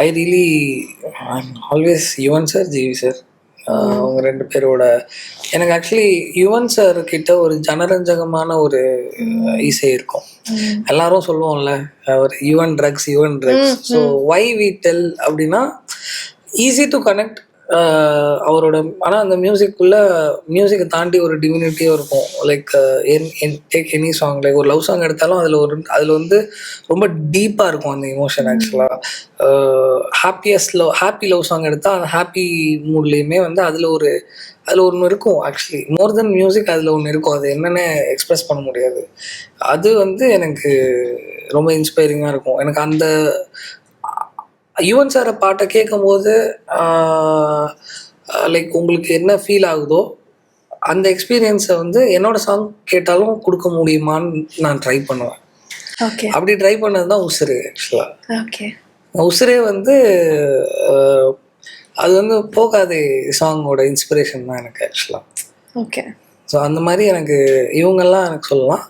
ஐ really always Yuvan sir, GV sir, அவங்க 2 பேரோட எனக்கு ஆக்சுவலி யுவன் சார் கிட்ட ஒரு ஜனரஞ்சகமான ஒரு இசை இருக்கும். எல்லாரும் சொல்லுவோம்ல அவர் Yuvan drugs, Yuvan drugs. So why we tell அப்படின்னா ஈஸி டு கனெக்ட் அவரோட. ஆனால் அந்த மியூசிக்கை தாண்டி ஒரு டிவினிட்டியும் இருக்கும். Like take any song, like ஒரு லவ் சாங் எடுத்தாலும் அதில் வந்து ரொம்ப டீப்பாக இருக்கும் அந்த இமோஷன். ஆக்சுவலாக ஹாப்பி லவ் சாங் எடுத்தால் அந்த ஹாப்பி மூட்லேயுமே வந்து அதில் ஒன்று இருக்கும். ஆக்சுவலி மோர் தென் மியூசிக் அதில் ஒன்று இருக்கும். அது என்னென்ன எக்ஸ்பிரஸ் பண்ண முடியாது. அது வந்து எனக்கு ரொம்ப இன்ஸ்பைரிங்காக இருக்கும். எனக்கு அந்த யுவன் சாரை பாட்டை கேட்கும்போது லைக் உங்களுக்கு என்ன ஃபீல் ஆகுதோ அந்த எக்ஸ்பீரியன்ஸை வந்து என்னோட சாங் கேட்டாலும் கொடுக்க முடியுமான்னு நான் ட்ரை பண்ணுவேன். அப்படி ட்ரை பண்ணது தான் உசுரு. ஆக்சுவலாக உசுரே வந்து அது வந்து போகாதே சாங்கோட இன்ஸ்பிரேஷன் தான் எனக்கு ஆக்சுவலாக. ஸோ அந்த மாதிரி எனக்கு இவங்கெல்லாம் எனக்கு சொல்லலாம்.